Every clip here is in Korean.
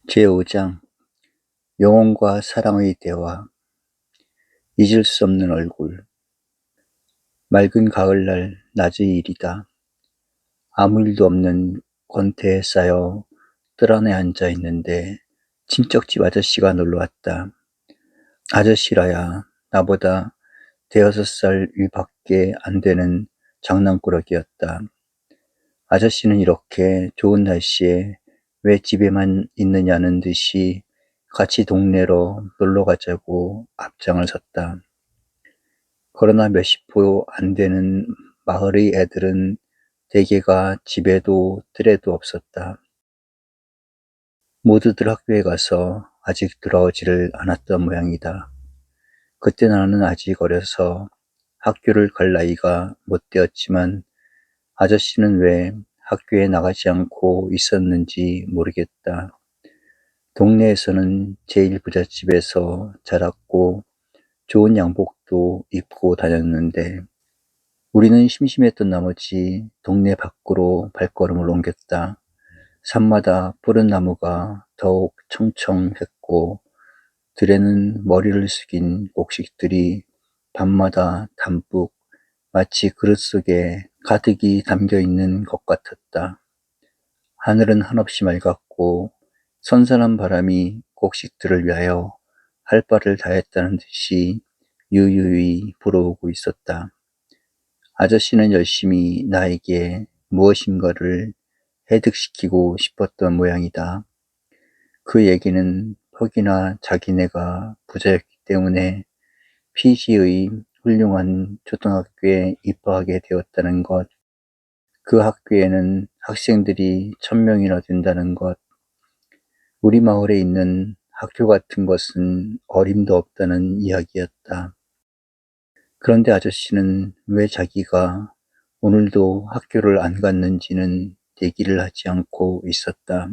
제5장 영혼과 사랑의 대화. 잊을 수 없는 얼굴. 맑은 가을날 낮의 일이다. 아무 일도 없는 권태에 쌓여 뜰 안에 앉아 있는데 친척집 아저씨가 놀러왔다. 아저씨라야 나보다 대여섯 살 위밖에 안 되는 장난꾸러기였다. 아저씨는 이렇게 좋은 날씨에 왜 집에만 있느냐는 듯이 같이 동네로 놀러 가자고 앞장을 섰다. 그러나 몇십 보 안 되는 마을의 애들은 대개가 집에도 뜰에도 없었다. 모두들 학교에 가서 아직 돌아오지를 않았던 모양이다. 그때 나는 아직 어려서 학교를 갈 나이가 못 되었지만 아저씨는 왜 학교에 나가지 않고 있었는지 모르겠다. 동네에서는 제일 부잣집에서 자랐고 좋은 양복도 입고 다녔는데 우리는 심심했던 나머지 동네 밖으로 발걸음을 옮겼다. 산마다 푸른 나무가 더욱 청청했고 들에는 머리를 숙인 곡식들이 밤마다 담뿍 마치 그릇 속에 가득이 담겨있는 것 같았다. 하늘은 한없이 맑았고 선선한 바람이 곡식들을 위하여 할 바를 다했다는 듯이 유유히 불어오고 있었다. 아저씨는 열심히 나에게 무엇인가를 해득시키고 싶었던 모양이다. 그 얘기는 퍽이나 자기네가 부자였기 때문에 피지의 훌륭한 초등학교에 입학하게 되었다는 것, 그 학교에는 학생들이 1000명이나 된다는 것, 우리 마을에 있는 학교 같은 것은 어림도 없다는 이야기였다. 그런데 아저씨는 왜 자기가 오늘도 학교를 안 갔는지는 얘기를 하지 않고 있었다.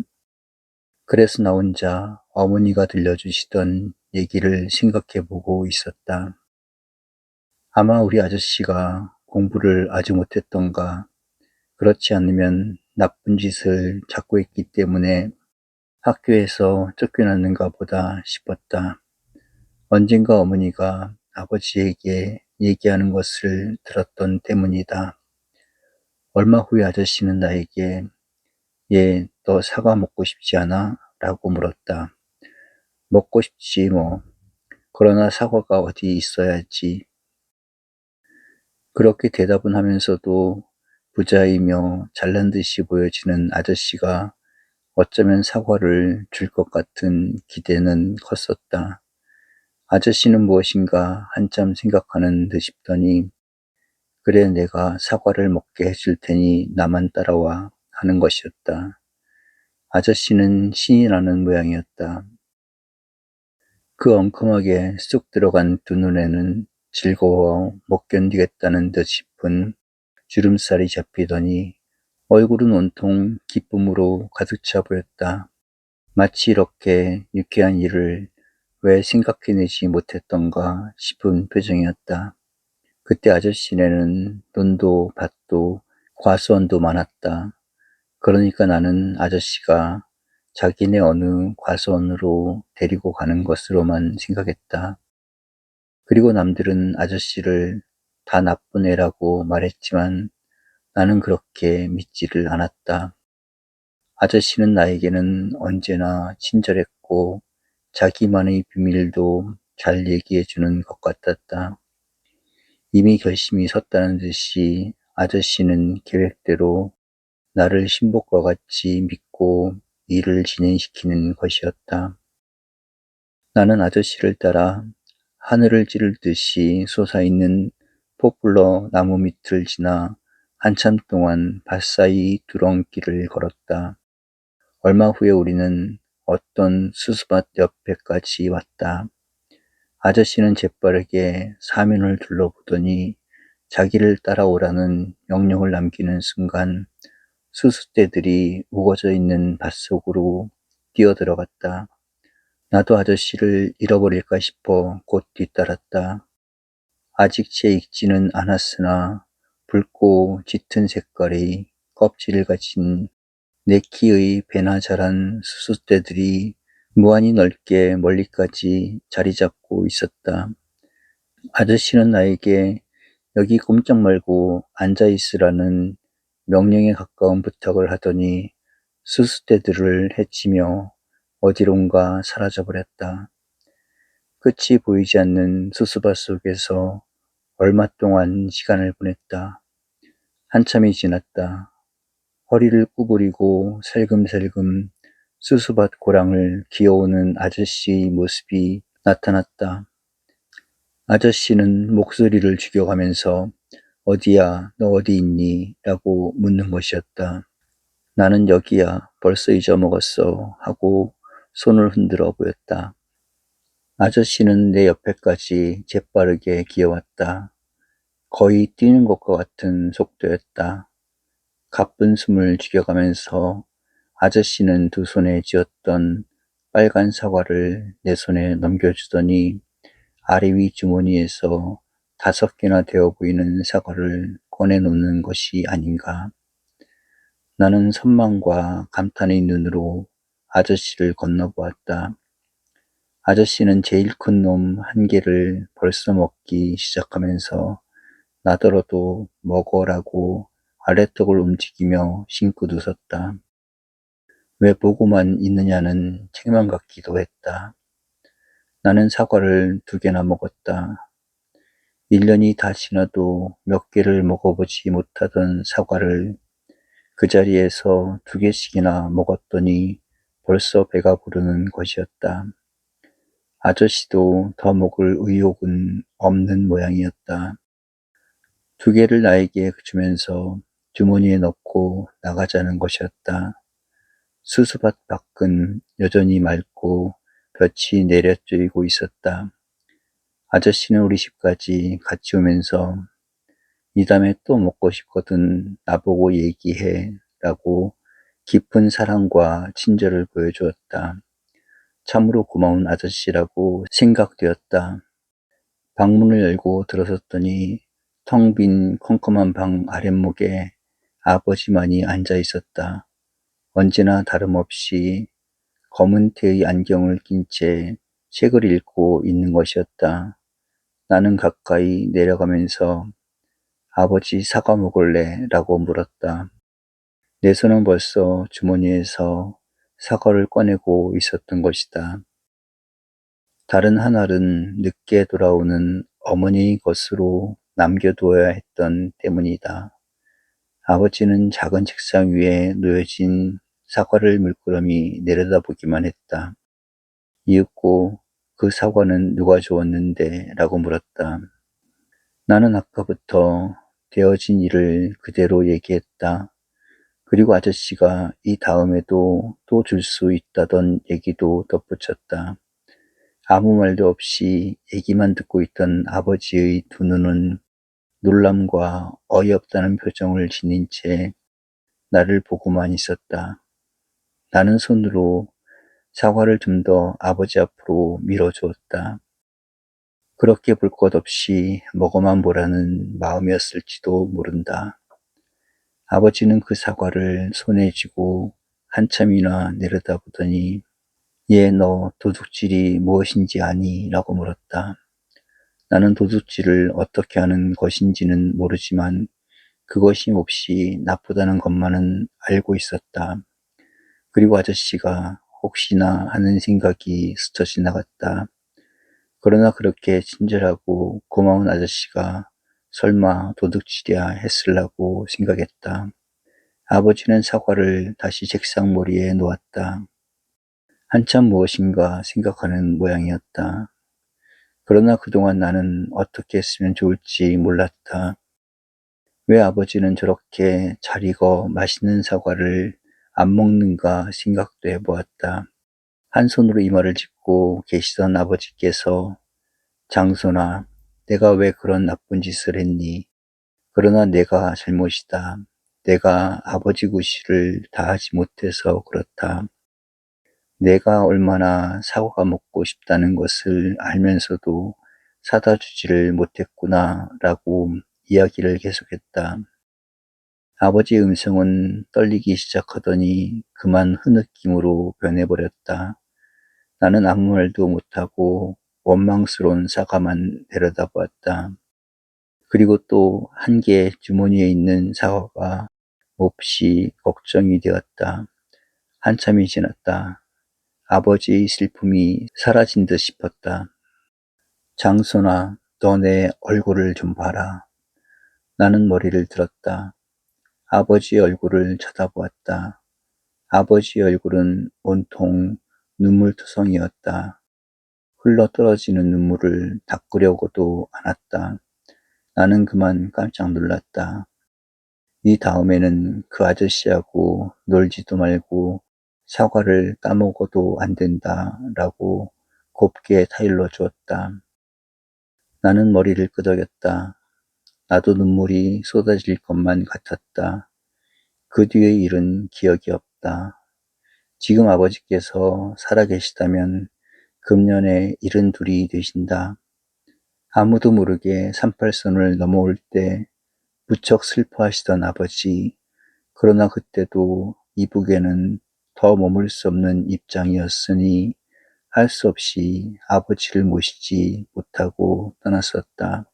그래서 나 혼자 어머니가 들려주시던 얘기를 생각해 보고 있었다. 아마 우리 아저씨가 공부를 아주 못했던가, 그렇지 않으면 나쁜 짓을 자꾸 했기 때문에 학교에서 쫓겨났는가 보다 싶었다. 언젠가 어머니가 아버지에게 얘기하는 것을 들었던 때문이다. 얼마 후에 아저씨는 나에게 얘, 너 사과 먹고 싶지 않아? 라고 물었다. 먹고 싶지 뭐. 그러나 사과가 어디 있어야지. 그렇게 대답은 하면서도 부자이며 잘난 듯이 보여지는 아저씨가 어쩌면 사과를 줄 것 같은 기대는 컸었다. 아저씨는 무엇인가 한참 생각하는 듯 싶더니 그래 내가 사과를 먹게 해줄 테니 나만 따라와 하는 것이었다. 아저씨는 신이 나는 모양이었다. 그 엉큼하게 쑥 들어간 두 눈에는 즐거워 못 견디겠다는 듯 싶은 주름살이 잡히더니 얼굴은 온통 기쁨으로 가득 차 보였다. 마치 이렇게 유쾌한 일을 왜 생각해내지 못했던가 싶은 표정이었다. 그때 아저씨네는 논도 밭도 과수원도 많았다. 그러니까 나는 아저씨가 자기네 어느 과수원으로 데리고 가는 것으로만 생각했다. 그리고 남들은 아저씨를 다 나쁜 애라고 말했지만 나는 그렇게 믿지를 않았다. 아저씨는 나에게는 언제나 친절했고 자기만의 비밀도 잘 얘기해주는 것 같았다. 이미 결심이 섰다는 듯이 아저씨는 계획대로 나를 신복과 같이 믿고 일을 진행시키는 것이었다. 나는 아저씨를 따라 하늘을 찌를 듯이 솟아있는 포플러 나무 밑을 지나 한참 동안 밭 사이 두렁길을 걸었다. 얼마 후에 우리는 어떤 수수밭 옆에까지 왔다. 아저씨는 재빠르게 사면을 둘러보더니 자기를 따라오라는 명령을 남기는 순간 수수대들이 우거져 있는 밭속으로 뛰어들어갔다. 나도 아저씨를 잃어버릴까 싶어 곧 뒤따랐다. 아직 채 익지는 않았으나 붉고 짙은 색깔의 껍질을 가진 내 키의 배나 자란 수수대들이 무한히 넓게 멀리까지 자리 잡고 있었다. 아저씨는 나에게 여기 꼼짝 말고 앉아 있으라는 명령에 가까운 부탁을 하더니 수수대들을 헤치며 어디론가 사라져버렸다. 끝이 보이지 않는 수수밭 속에서 얼마 동안 시간을 보냈다. 한참이 지났다. 허리를 구부리고 살금살금 수수밭 고랑을 기어오는 아저씨의 모습이 나타났다. 아저씨는 목소리를 죽여가면서 어디야, 너 어디 있니? 라고 묻는 것이었다. 나는 여기야, 벌써 잊어먹었어 하고 손을 흔들어 보였다. 아저씨는 내 옆에까지 재빠르게 기어왔다. 거의 뛰는 것과 같은 속도였다. 가쁜 숨을 죽여가면서 아저씨는 두 손에 쥐었던 빨간 사과를 내 손에 넘겨주더니 아래 위 주머니에서 5개나 되어 보이는 사과를 꺼내놓는 것이 아닌가. 나는 선망과 감탄의 눈으로 아저씨를 건너보았다. 아저씨는 제일 큰 놈 1개를 벌써 먹기 시작하면서 나더러도 먹어라고 아래턱을 움직이며 싱긋 웃었다. 왜 보고만 있느냐는 책망 같기도 했다. 나는 사과를 2개나 먹었다. 1년이 다 지나도 몇 개를 먹어보지 못하던 사과를 그 자리에서 2개씩이나 먹었더니 벌써 배가 부르는 것이었다. 아저씨도 더 먹을 의욕은 없는 모양이었다. 2개를 나에게 주면서 주머니에 넣고 나가자는 것이었다. 수수밭 밖은 여전히 맑고 볕이 내려쬐고 있었다. 아저씨는 우리 집까지 같이 오면서 이 다음에 또 먹고 싶거든 나보고 얘기해 라고 깊은 사랑과 친절을 보여주었다. 참으로 고마운 아저씨라고 생각되었다. 방문을 열고 들어섰더니 텅 빈 컴컴한 방 아랫목에 아버지만이 앉아 있었다. 언제나 다름없이 검은 테의 안경을 낀 채 책을 읽고 있는 것이었다. 나는 가까이 내려가면서 아버지 사과 먹을래? 라고 물었다. 내 손은 벌써 주머니에서 사과를 꺼내고 있었던 것이다. 다른 한 알은 늦게 돌아오는 어머니의 것으로 남겨두어야 했던 때문이다. 아버지는 작은 책상 위에 놓여진 사과를 물끄러미 내려다보기만 했다. 이윽고 그 사과는 누가 주었는데? 라고 물었다. 나는 아까부터 되어진 일을 그대로 얘기했다. 그리고 아저씨가 이 다음에도 또 줄 수 있다던 얘기도 덧붙였다. 아무 말도 없이 얘기만 듣고 있던 아버지의 두 눈은 놀람과 어이없다는 표정을 지닌 채 나를 보고만 있었다. 나는 손으로 사과를 좀 더 아버지 앞으로 밀어주었다. 그렇게 볼 것 없이 먹어만 보라는 마음이었을지도 모른다. 아버지는 그 사과를 손에 쥐고 한참이나 내려다보더니 얘 너 도둑질이 무엇인지 아니? 라고 물었다. 나는 도둑질을 어떻게 하는 것인지는 모르지만 그것이 몹시 나쁘다는 것만은 알고 있었다. 그리고 아저씨가 혹시나 하는 생각이 스쳐 지나갔다. 그러나 그렇게 친절하고 고마운 아저씨가 설마 도둑질이야 했으려고 생각했다. 아버지는 사과를 다시 책상머리에 놓았다. 한참 무엇인가 생각하는 모양이었다. 그러나 그동안 나는 어떻게 했으면 좋을지 몰랐다. 왜 아버지는 저렇게 잘 익어 맛있는 사과를 안 먹는가 생각도 해보았다. 한 손으로 이마를 짚고 계시던 아버지께서 장손아, 내가 왜 그런 나쁜 짓을 했니? 그러나 내가 잘못이다. 내가 아버지 구실을 다하지 못해서 그렇다. 내가 얼마나 사과가 먹고 싶다는 것을 알면서도 사다 주지를 못했구나 라고 이야기를 계속했다. 아버지의 음성은 떨리기 시작하더니 그만 흐느낌으로 변해버렸다. 나는 아무 말도 못하고 원망스러운 사과만 내려다보았다. 그리고 또 한 개 주머니에 있는 사과가 몹시 걱정이 되었다. 한참이 지났다. 아버지의 슬픔이 사라진 듯 싶었다. 장손아, 너 내 얼굴을 좀 봐라. 나는 머리를 들었다. 아버지의 얼굴을 쳐다보았다. 아버지의 얼굴은 온통 눈물투성이었다. 흘러떨어지는 눈물을 닦으려고도 않았다. 나는 그만 깜짝 놀랐다. 이 다음에는 그 아저씨하고 놀지도 말고 사과를 따먹어도 안 된다라고 곱게 타일러 주었다. 나는 머리를 끄덕였다. 나도 눈물이 쏟아질 것만 같았다. 그 뒤의 일은 기억이 없다. 지금 아버지께서 살아계시다면 금년에 72이 되신다. 아무도 모르게 38선을 넘어올 때 무척 슬퍼하시던 아버지. 그러나 그때도 이북에는 더 머물 수 없는 입장이었으니 할 수 없이 아버지를 모시지 못하고 떠났었다.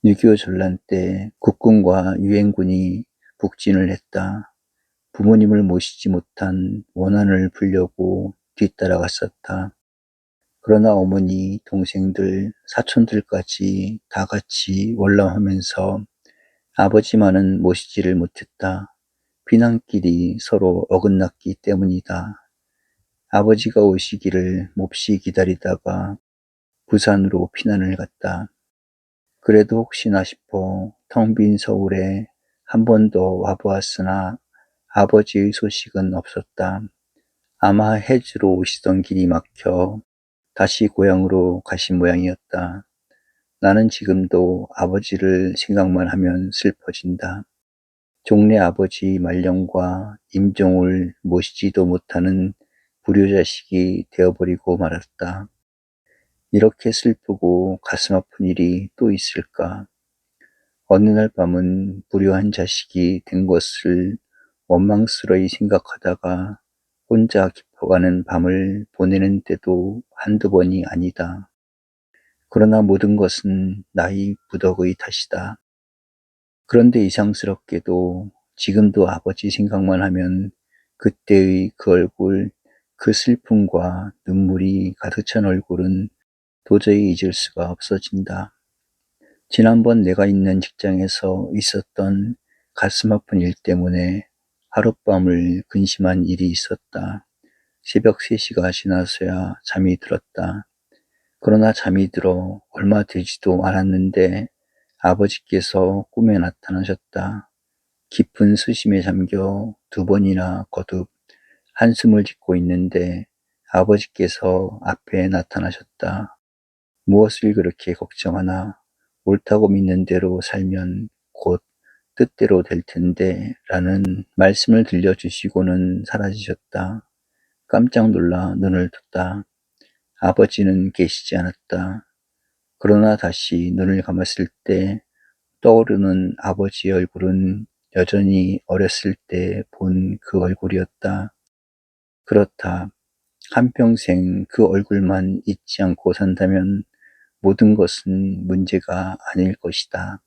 6.25 전란 때 국군과 유엔군이 북진을 했다. 부모님을 모시지 못한 원한을 풀려고 뒤따라갔었다. 그러나 어머니, 동생들, 사촌들까지 다 같이 월남하면서 아버지만은 모시지를 못했다. 피난길이 서로 어긋났기 때문이다. 아버지가 오시기를 몹시 기다리다가 부산으로 피난을 갔다. 그래도 혹시나 싶어 텅 빈 서울에 한 번 더 와보았으나 아버지의 소식은 없었다. 아마 해주로 오시던 길이 막혀 다시 고향으로 가신 모양이었다. 나는 지금도 아버지를 생각만 하면 슬퍼진다. 종래 아버지 말년과 임종을 모시지도 못하는 불효자식이 되어버리고 말았다. 이렇게 슬프고 가슴 아픈 일이 또 있을까? 어느 날 밤은 불효한 자식이 된 것을 원망스러이 생각하다가 혼자 깊어가는 밤을 보내는 때도 한두 번이 아니다. 그러나 모든 것은 나의 부덕의 탓이다. 그런데 이상스럽게도 지금도 아버지 생각만 하면 그때의 그 얼굴, 그 슬픔과 눈물이 가득 찬 얼굴은 도저히 잊을 수가 없어진다. 지난번 내가 있는 직장에서 있었던 가슴 아픈 일 때문에 하룻밤을 근심한 일이 있었다. 새벽 3시가 지나서야 잠이 들었다. 그러나 잠이 들어 얼마 되지도 않았는데 아버지께서 꿈에 나타나셨다. 깊은 수심에 잠겨 2번이나 거듭 한숨을 짓고 있는데 아버지께서 앞에 나타나셨다. 무엇을 그렇게 걱정하나? 옳다고 믿는 대로 살면 곧 뜻대로 될 텐데 라는 말씀을 들려주시고는 사라지셨다. 깜짝 놀라 눈을 떴다. 아버지는 계시지 않았다. 그러나 다시 눈을 감았을 때 떠오르는 아버지의 얼굴은 여전히 어렸을 때 본 그 얼굴이었다. 그렇다. 한평생 그 얼굴만 잊지 않고 산다면 모든 것은 문제가 아닐 것이다.